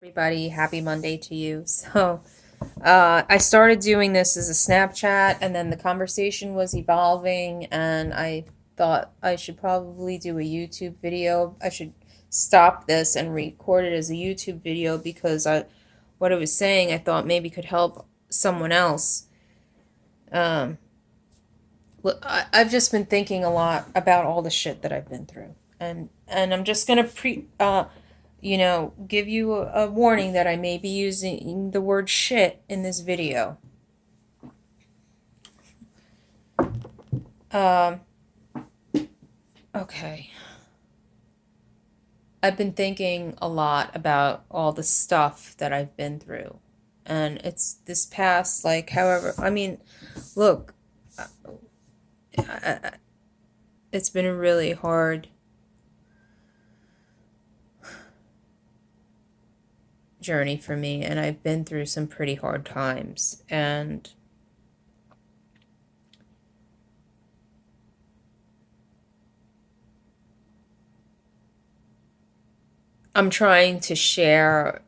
Everybody, happy Monday to you. I started doing this as a Snapchat, and then the conversation was evolving, and I thought I should probably do a YouTube video. I should stop this and record it as a YouTube video because what I was saying, I thought maybe could help someone else. Um, I've just been thinking a lot about all the shit that I've been through, and I'm just gonna give you a warning that I may be using the word shit in this video. Um, okay. I've been thinking a lot about all the stuff that I've been through. And it's this past, like, however, I mean, look, it's been a really hard journey for me, and I've been through some pretty hard times. And I'm trying to share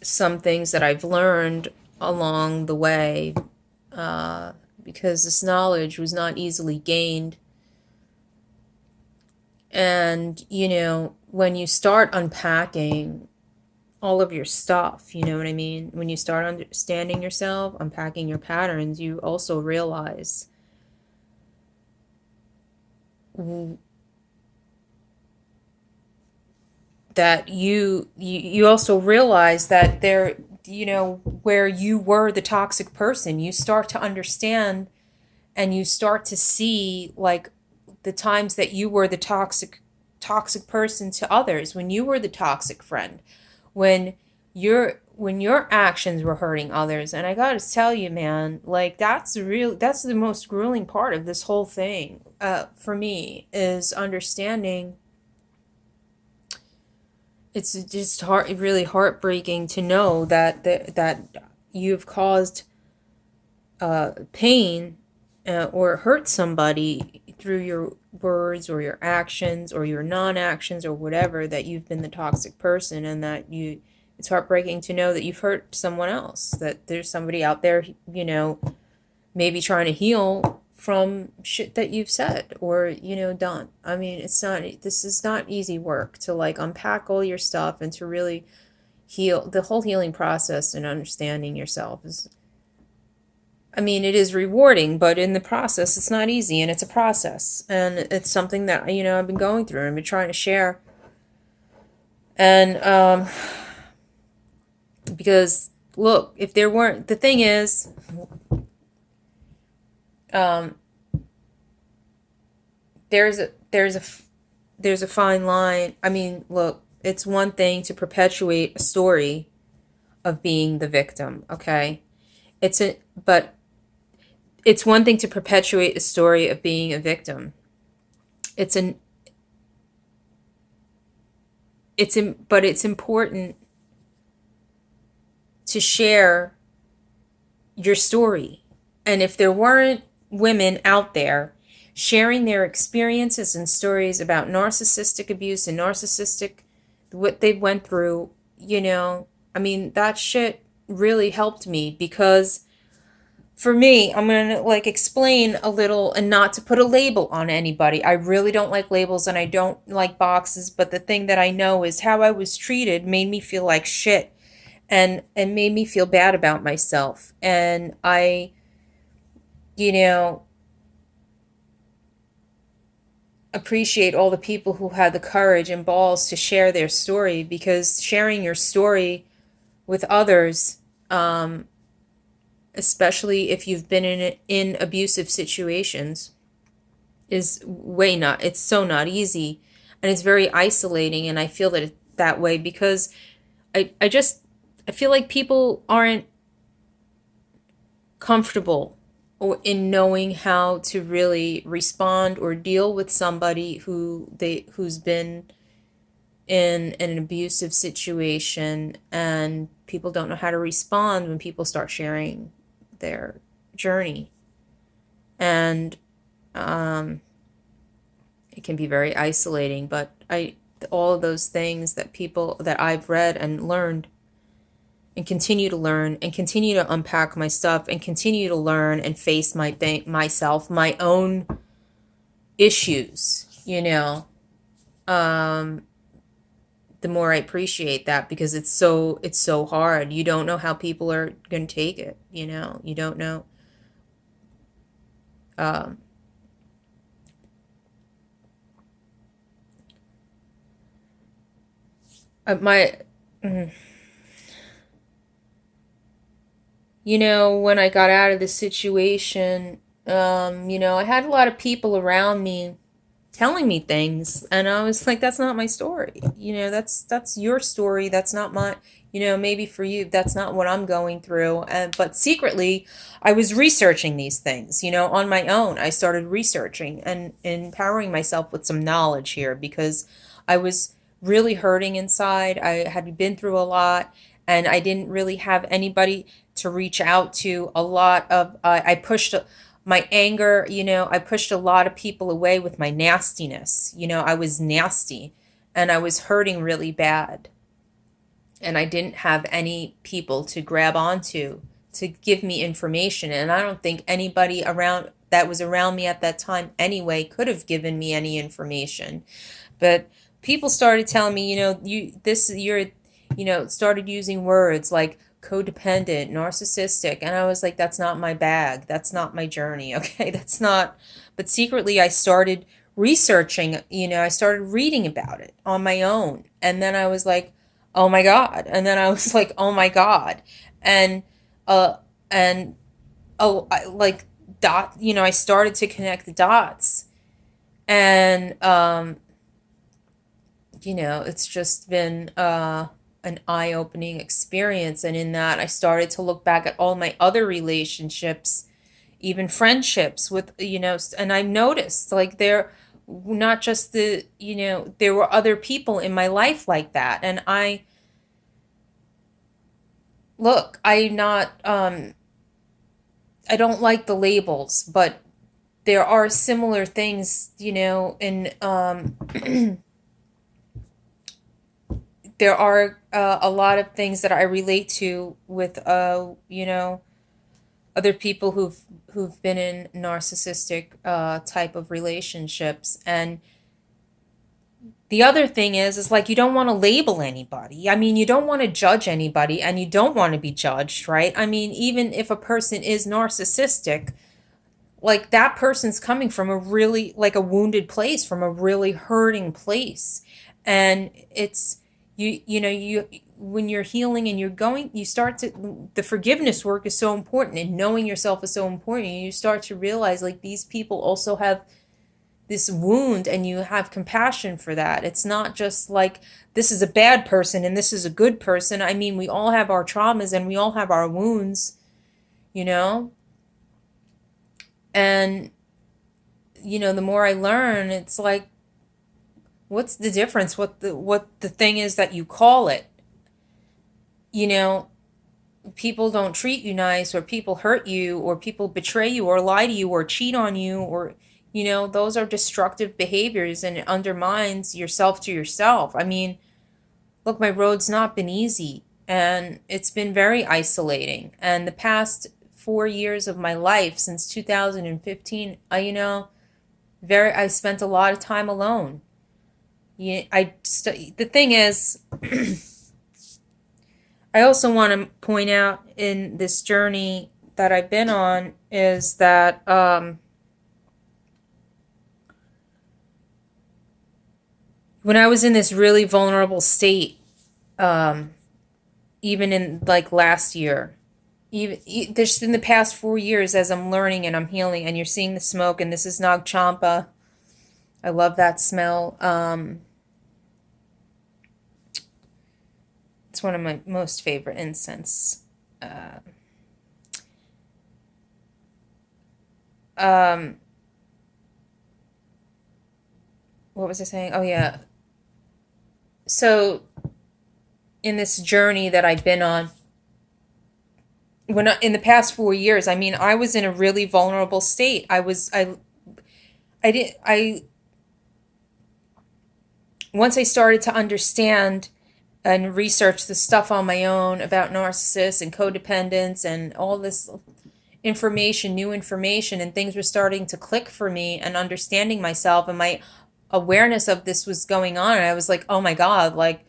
some things that I've learned along the way because this knowledge was not easily gained. And, when you start unpacking all of your stuff, you know what I mean? When you start understanding yourself, unpacking your patterns, you also realize that you also realize that there, where you were the toxic person, you start to understand and you start to see, like, the times that you were the toxic person to others, when you were the toxic friend, when your actions were hurting others. And I gotta tell you, man, like, that's the most grueling part of this whole thing, for me, is understanding. It's just really heartbreaking to know that you've caused pain, or hurt somebody through your words or your actions or your non-actions or whatever, that you've been the toxic person, and it's heartbreaking to know that you've hurt someone else, that there's somebody out there, maybe trying to heal from shit that you've said or, done. I mean, this is not easy work to, like, unpack all your stuff and to really heal. The whole healing process and understanding yourself is, I mean, it is rewarding, but in the process, it's not easy, and it's a process. And it's something that, I've been going through and been trying to share. And, because, look, if there weren't, the thing is, there's a fine line. I mean, look, it's one thing to perpetuate a story of being the victim, okay? But it's one thing to perpetuate a story of being a victim. But it's important to share your story. And if there weren't women out there sharing their experiences and stories about narcissistic abuse and what they went through, I mean, that shit really helped me, because for me, I'm going to, like, explain a little, and not to put a label on anybody. I really don't like labels, and I don't like boxes, but the thing that I know is how I was treated made me feel like shit, and made me feel bad about myself. And I, you know, appreciate all the people who had the courage and balls to share their story, because sharing your story with others, especially if you've been in abusive situations, it's so not easy, and it's very isolating. And I feel that way because I feel like people aren't comfortable in knowing how to really respond or deal with somebody who's been in an abusive situation, and people don't know how to respond when people start sharing their journey. And it can be very isolating. But all of those things that people that I've read and learned and continue to learn and continue to unpack my stuff and continue to learn and face myself, my own issues, the more I appreciate that, because it's so hard. You don't know how people are going to take it, you don't know. Um, my mm, when I got out of the situation, I had a lot of people around me telling me things, and I was like, that's not my story. That's your story. That's not my, maybe for you that's not what I'm going through. And but secretly I was researching these things, on my own. I started researching and empowering myself with some knowledge here, because I was really hurting inside. I had been through a lot, and I didn't really have anybody to reach out to. A lot of I pushed my anger, I pushed a lot of people away with my nastiness. I was nasty, and I was hurting really bad. And I didn't have any people to grab onto to give me information. And I don't think anybody around that was around me at that time anyway could have given me any information. But people started telling me, started using words like codependent, narcissistic, and I was like, that's not my bag. That's not my journey. Okay, that's not. But secretly, I started researching. I started reading about it on my own, and then I was like, oh my god, and then I was like, oh my god, and uh, and oh, like dot. I started to connect the dots, and it's just been an eye-opening experience. And in that, I started to look back at all my other relationships, even friendships with, and I noticed like there not just there were other people in my life like that. And I'm not, I don't like the labels, but there are similar things, in there are a lot of things that I relate to with other people who've been in narcissistic type of relationships. And the other thing is like, you don't want to label anybody. I mean, you don't want to judge anybody, and you don't want to be judged, right? I mean, even if a person is narcissistic, like that person's coming from a really like a wounded place, from a really hurting place. And it's you when you're healing and you start to, the forgiveness work is so important, and knowing yourself is so important, and you start to realize like these people also have this wound, and you have compassion for that. It's not just like this is a bad person and this is a good person. I mean, we all have our traumas and we all have our wounds, you know and the more I learn, it's like, what's the difference? What the thing is that you call it. you know People don't treat you nice, or people hurt you, or people betray you, or lie to you, or cheat on you, or those are destructive behaviors, and it undermines yourself to yourself. I mean, look, my road's not been easy, and it's been very isolating. And the past 4 years of my life, since 2015, I spent a lot of time alone. The thing is, I also want to point out in this journey that I've been on is that when I was in this really vulnerable state, even in like last year, just in the past 4 years, as I'm learning and I'm healing, and you're seeing the smoke, and this is Nag Champa. I love that smell. It's one of my most favorite incense. Uh, um, what was I saying? Oh yeah. So in this journey that I've been on, in the past 4 years, I mean, I was in a really vulnerable state. I did I once I started to understand and research the stuff on my own about narcissists and codependence and all this information, new information, and things were starting to click for me and understanding myself, and my awareness of this was going on, and I was like, oh my God, like,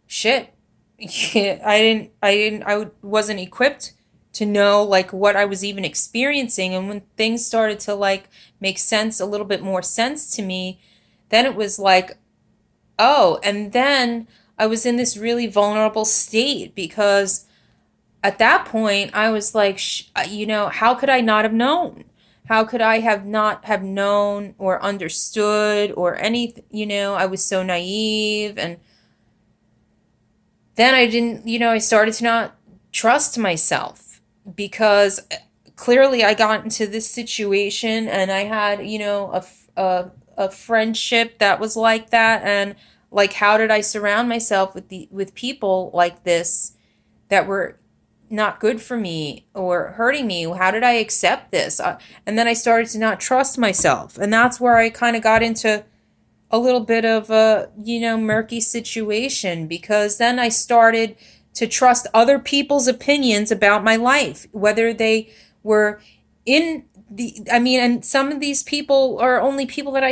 shit. I wasn't equipped to know like what I was even experiencing. And when things started to like make sense, a little bit more sense to me, then it was like, oh, and then I was in this really vulnerable state because at that point I was like, how could I not have known? How could I have not have known or understood or anything? I was so naive. And then I didn't, I started to not trust myself because clearly I got into this situation and I had, a friendship that was like that. And like, how did I surround myself with people like this that were not good for me or hurting me? How did I accept this? And then I started to not trust myself. And that's where I kind of got into a little bit of a, murky situation, because then I started to trust other people's opinions about my life, whether they were and some of these people are only people that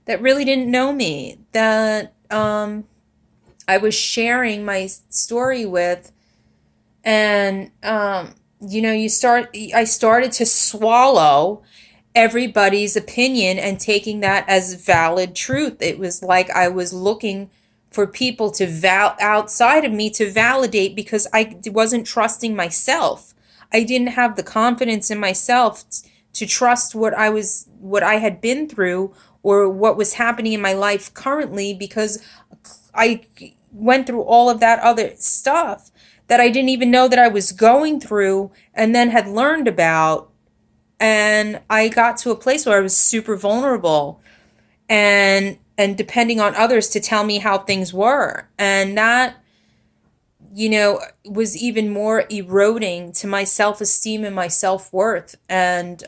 that really didn't know me, that I was sharing my story with. And, I started to swallow everybody's opinion and taking that as valid truth. It was like I was looking for people to outside of me to validate, because I wasn't trusting myself. I didn't have the confidence in myself to trust what I had been through or what was happening in my life currently, because I went through all of that other stuff that I didn't even know that I was going through and then had learned about. And I got to a place where I was super vulnerable and depending on others to tell me how things were. And that, was even more eroding to my self-esteem and my self-worth. And,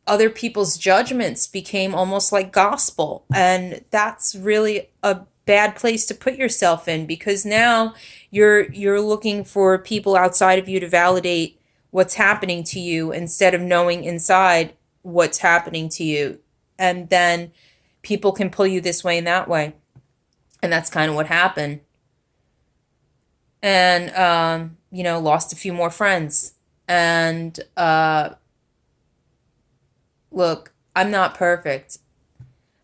other people's judgments became almost like gospel. And that's really a bad place to put yourself in, because now you're looking for people outside of you to validate what's happening to you instead of knowing inside what's happening to you. And then people can pull you this way and that way. And that's kind of what happened. And, lost a few more friends. And, look, I'm not perfect.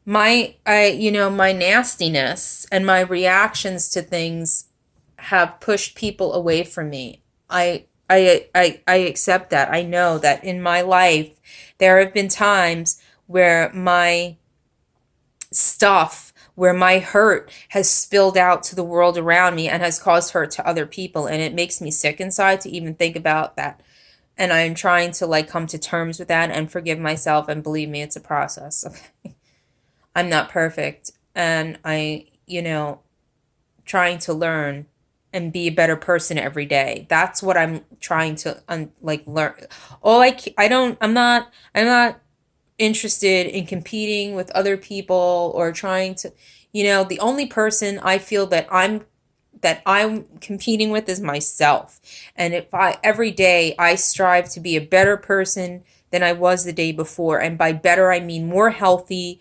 My nastiness and my reactions to things have pushed people away from me. I accept that. I know that in my life, there have been times where my stuff, where my hurt has spilled out to the world around me and has caused hurt to other people. And it makes me sick inside to even think about that. And I'm trying to like come to terms with that and forgive myself. And believe me, it's a process. Okay? I'm not perfect. And trying to learn and be a better person every day. That's what I'm trying to learn. I'm not interested in competing with other people or trying to, the only person I feel that I'm competing with is myself. And every day I strive to be a better person than I was the day before. And by better, I mean more healthy,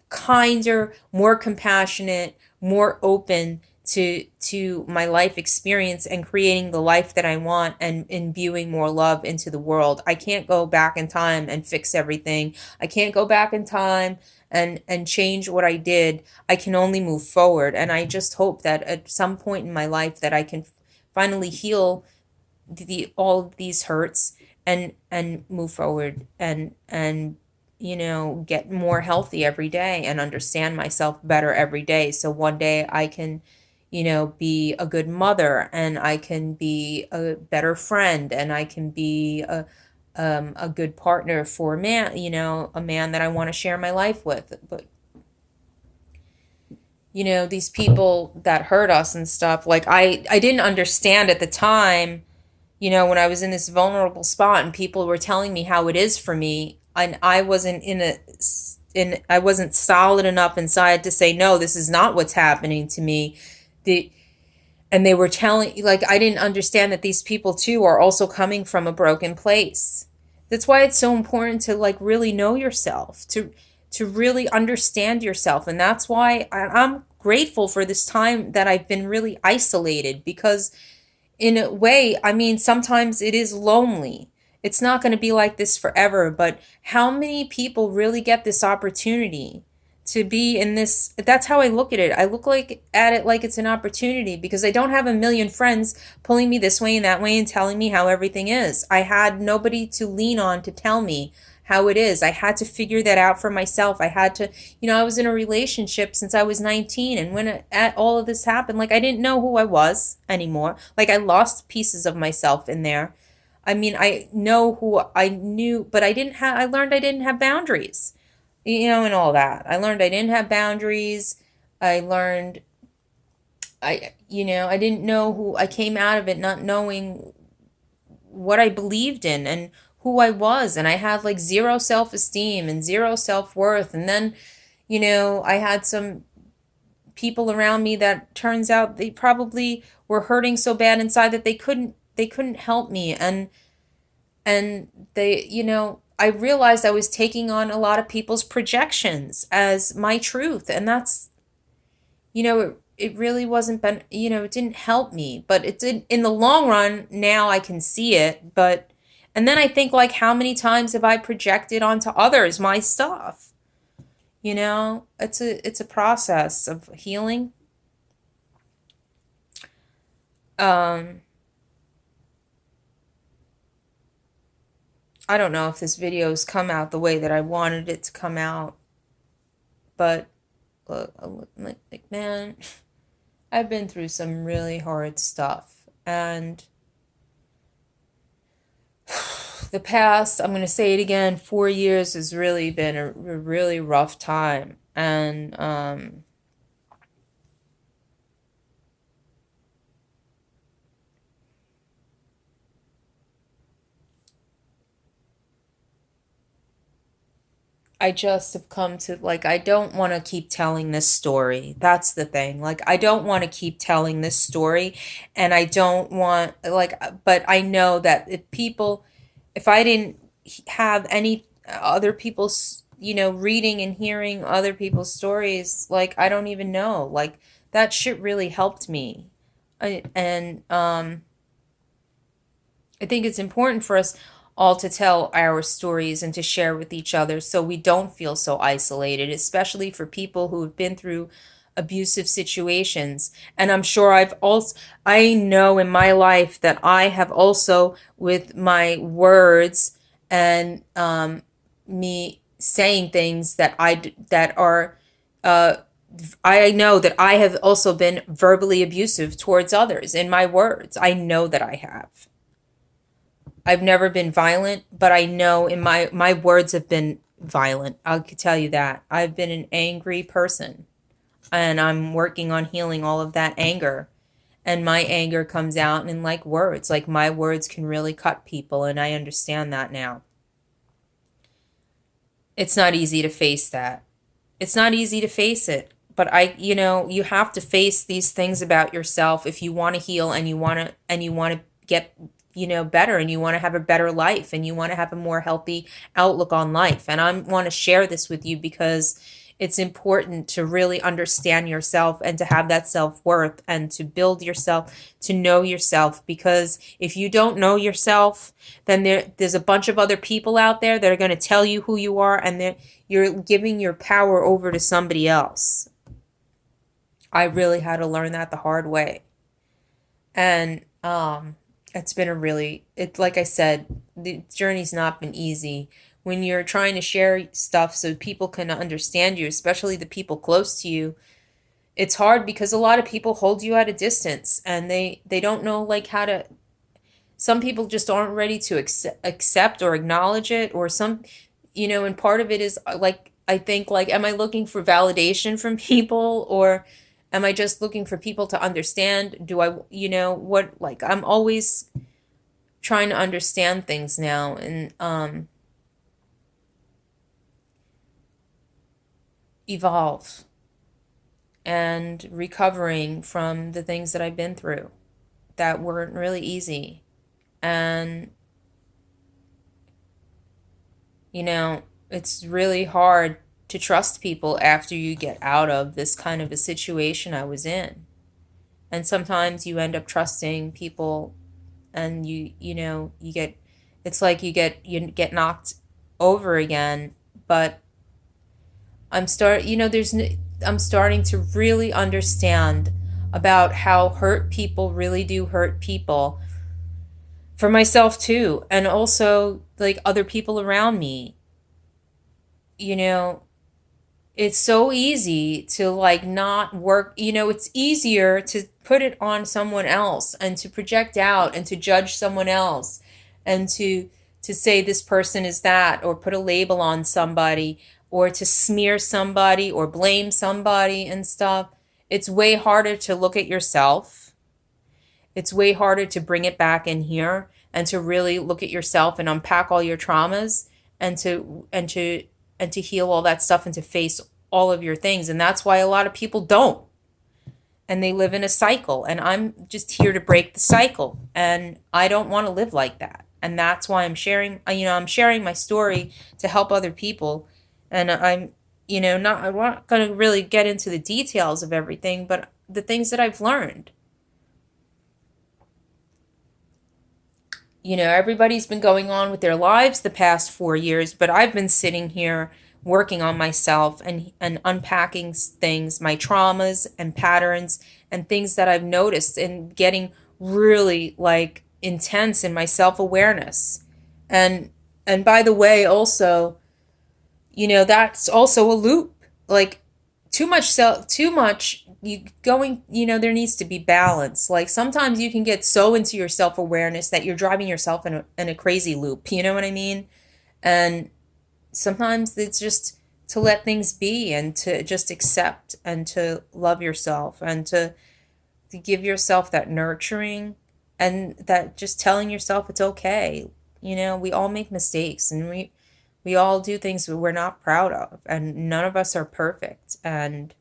kinder, more compassionate, more open to my life experience and creating the life that I want and imbuing more love into the world. I can't go back in time and fix everything. I can't go back in time and change what I did. I can only move forward. And I just hope that at some point in my life that I can finally heal all of these hurts and move forward and get more healthy every day and understand myself better every day. So one day I can, be a good mother, and I can be a better friend, and I can be a good partner for a man, a man that I want to share my life with. But, these people that hurt us and stuff, like I didn't understand at the time, when I was in this vulnerable spot and people were telling me how it is for me, and I wasn't in I wasn't solid enough inside to say, no, this is not what's happening to me. The and they were telling, like, I didn't understand that these people too are also coming from a broken place. That's why it's so important to like really know yourself, to really understand yourself. And that's why I'm grateful for this time that I've been really isolated, because in a way, I mean, sometimes it is lonely. It's not going to be like this forever, but how many people really get this opportunity to be in this? That's how I look at it. I look like at it like it's an opportunity, because I don't have a million friends pulling me this way and that way and telling me how everything is. I had nobody to lean on to tell me how it is. I had to figure that out for myself. I had to, I was in a relationship since I was 19. And when all of this happened, like, I didn't know who I was anymore. Like, I lost pieces of myself in there. I mean, I know who I knew, but I learned I didn't have boundaries, and all that. I learned I didn't have boundaries. I learned, I didn't know who I came out of it not knowing what I believed in and who I was. And I had like zero self esteem and zero self worth. And then, I had some people around me that turns out they probably were hurting so bad inside that they couldn't help me. And they, I realized I was taking on a lot of people's projections as my truth. And that's, it really wasn't been, it didn't help me, but it did in the long run. Now I can see it. And then I think, like, how many times have I projected onto others my stuff? It's a process of healing. Um, I don't know if this video's come out the way that I wanted it to come out, but look, like, man, I've been through some really hard stuff. And the past, I'm going to say it again, 4 years has really been a really rough time. And I just have come to, like, I don't want to keep telling this story. That's the thing. Like, I don't want to keep telling this story. And I don't want, like, but I know that if I didn't have any other people's, reading and hearing other people's stories, like, I don't even know. Like, that shit really helped me. And I think it's important for us all to tell our stories and to share with each other so we don't feel so isolated, especially for people who have been through abusive situations. And I know in my life that I have also, with my words and me saying things that are, uh, I know that I have also been verbally abusive towards others in my words. I know that I have. I've never been violent, but I know in my words have been violent. I could tell you that. I've been an angry person, and I'm working on healing all of that anger. And my anger comes out in like words. Like, my words can really cut people, and I understand that now. It's not easy to face that. It's not easy to face it. But you have to face these things about yourself if you want to heal, and you want to get, better, and you want to have a better life, and you want to have a more healthy outlook on life. And I want to share this with you because it's important to really understand yourself and to have that self-worth and to build yourself, to know yourself. Because if you don't know yourself, then there's a bunch of other people out there that are going to tell you who you are, and you're giving your power over to somebody else. I really had to learn that the hard way. And it's been like I said, the journey's not been easy. When you're trying to share stuff so people can understand you, especially the people close to you, it's hard because a lot of people hold you at a distance, and they don't know, like, how to. Some people just aren't ready to accept or acknowledge it, or and part of it is, like, I think, like, am I looking for validation from people, or am I just looking for people to understand? Do I, what, like, I'm always trying to understand things now. And evolve and recovering from the things that I've been through that weren't really easy. And, you know, it's really hard to trust people after you get out of this kind of a situation I was in. And sometimes you end up trusting people and you get, it's like you get knocked over again. But I'm starting to really understand about how hurt people really do hurt people, for myself too, and also like other people around me. You know, it's so easy to like not work, it's easier to put it on someone else and to project out and to judge someone else and to say this person is that, or put a label on somebody, or to smear somebody or blame somebody and stuff. It's way harder to look at yourself. It's way harder to bring it back in here and to really look at yourself and unpack all your traumas and to heal all that stuff and to face all of your things. And that's why a lot of people don't. And they live in a cycle. And I'm just here to break the cycle. And I don't want to live like that. And that's why I'm sharing my story to help other people. And I'm not going to really get into the details of everything, but the things that I've learned. Everybody's been going on with their lives the past 4 years, but I've been sitting here working on myself and unpacking things, my traumas and patterns and things that I've noticed, and getting really like intense in my self-awareness. And and by the way, also, that's also a loop. Like too much you going, there needs to be balance. Like sometimes you can get so into your self-awareness that you're driving yourself in a crazy loop, you know what I mean? And sometimes it's just to let things be and to just accept and to love yourself and to give yourself that nurturing, and that just telling yourself it's okay. We all make mistakes, and we all do things that we're not proud of, and none of us are perfect. And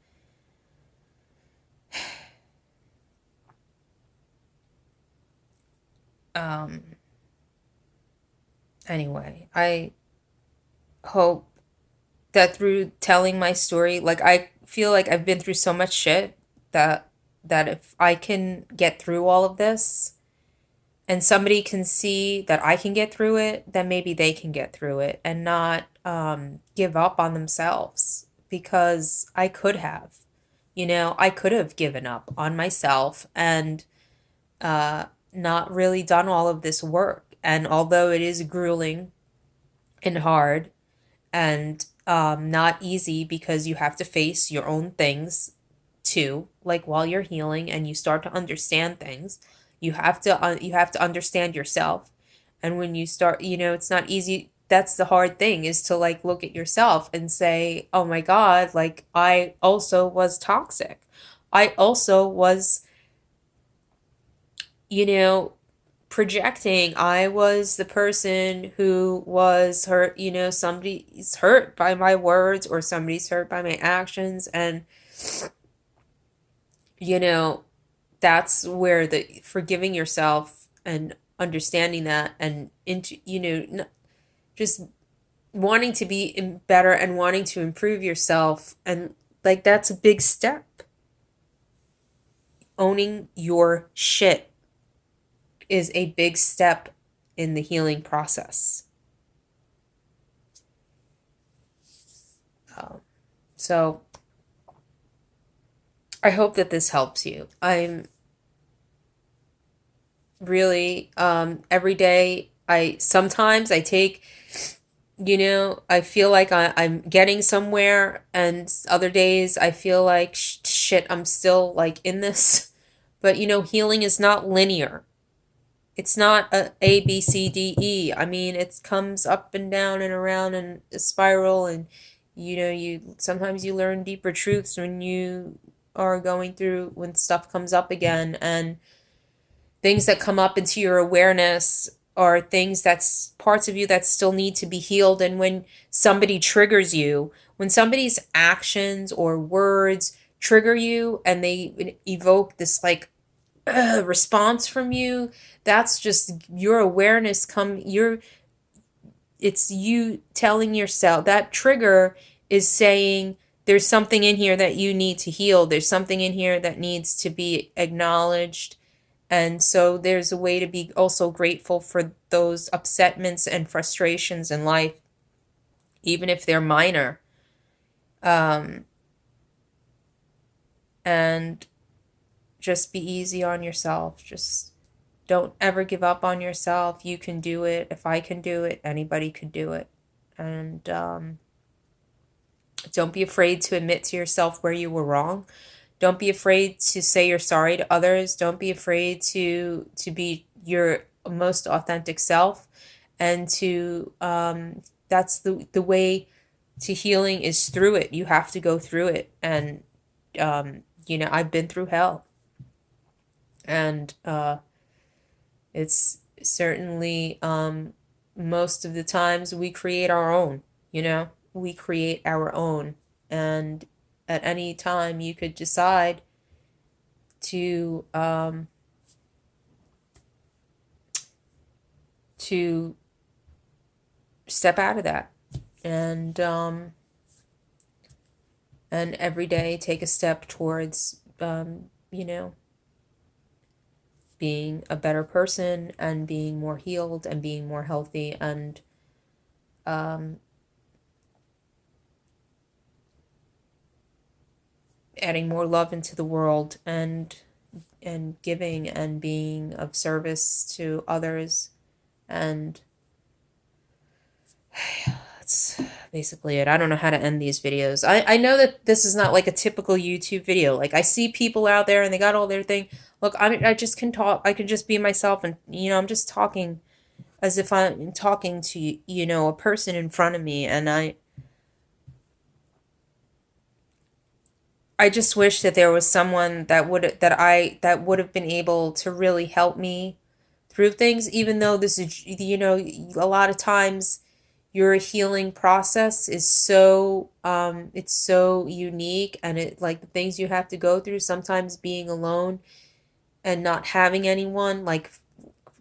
um anyway, I hope that through telling my story, like I feel like I've been through so much shit that if I can get through all of this and somebody can see that I can get through it, then maybe they can get through it and not give up on themselves, because I could have. I could have given up on myself and not really done all of this work. And although it is grueling and hard and not easy, because you have to face your own things too, like while you're healing and you start to understand things, you have to understand yourself. And when you start, it's not easy. That's the hard thing, is to like look at yourself and say, oh my god, like I also was toxic. I also was, you know projecting. I was the person who was hurt. Somebody's hurt by my words or somebody's hurt by my actions. And you know that's where the forgiving yourself and understanding that, and into, just wanting to be better and wanting to improve yourself, and like that's a big step. Owning your shit is a big step in the healing process. Um, so I hope that this helps you. I'm really, every day, I take, I feel like I'm getting somewhere, and other days I feel like shit, I'm still like in this. But healing is not linear. It's not a B C D E. I mean, it comes up and down and around and a spiral. And you sometimes you learn deeper truths when you are going through, when stuff comes up again, and things that come up into your awareness. are things that's parts of you that still need to be healed. And when somebody triggers you, when somebody's actions or words trigger you and they evoke this like response from you, that's just your awareness it's you telling yourself that trigger is saying there's something in here that you need to heal. There's something in here that needs to be acknowledged. And so there's a way to be also grateful for those upsetments and frustrations in life, even if they're minor. And just be easy on yourself. Just don't ever give up on yourself. You can do it. If I can do it, anybody could do it. And don't be afraid to admit to yourself where you were wrong. Don't be afraid to say you're sorry to others. Don't be afraid to be your most authentic self. And to that's the way to healing is through it. You have to go through it. And I've been through hell. And it's certainly most of the times we create our own, we create our own. And at any time you could decide to step out of that and every day take a step towards being a better person and being more healed and being more healthy and adding more love into the world and giving and being of service to others. And that's basically it. I don't know how to end these videos. I know that this is not like a typical YouTube video. Like, I see people out there and they got all their thing. Look, I just can talk. I can just be myself, and I'm just talking as if I'm talking to a person in front of me. And I just wish that there was someone that would have been able to really help me through things, even though this is, a lot of times your healing process is so it's so unique, and it, like, the things you have to go through, sometimes being alone and not having anyone, like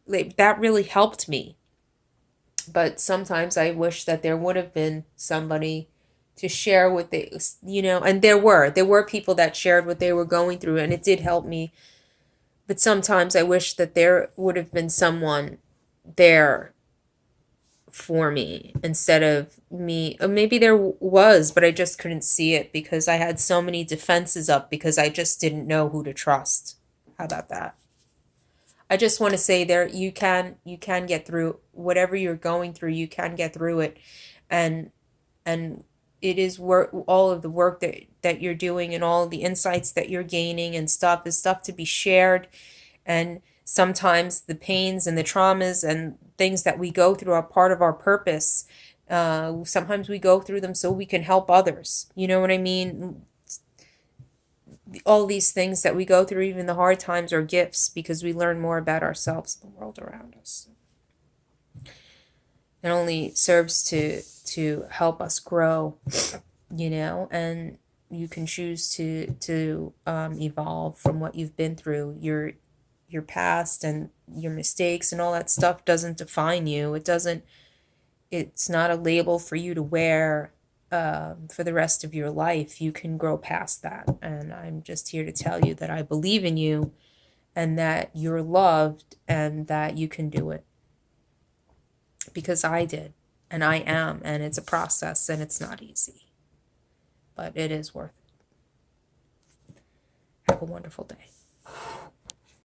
that really helped me. But sometimes I wish that there would have been somebody to share what they, and there were people that shared what they were going through, and it did help me. But sometimes I wish that there would have been someone there for me instead of me. Or maybe there was, but I just couldn't see it because I had so many defenses up because I just didn't know who to trust. How about that? I just want to say you can get through whatever you're going through. You can get through it, and it is work. All of the work that you're doing and all the insights that you're gaining and stuff is stuff to be shared. And sometimes the pains and the traumas and things that we go through are part of our purpose. Sometimes we go through them so we can help others. You know what I mean? All these things that we go through, even the hard times, are gifts because we learn more about ourselves and the world around us. It only serves to help us grow, and you can choose to evolve from what you've been through. Your past and your mistakes and all that stuff doesn't define you. It's not a label for you to wear for the rest of your life. You can grow past that. And I'm just here to tell you that I believe in you and that you're loved and that you can do it. Because I did, and I am, and it's a process, and it's not easy. But it is worth it. Have a wonderful day.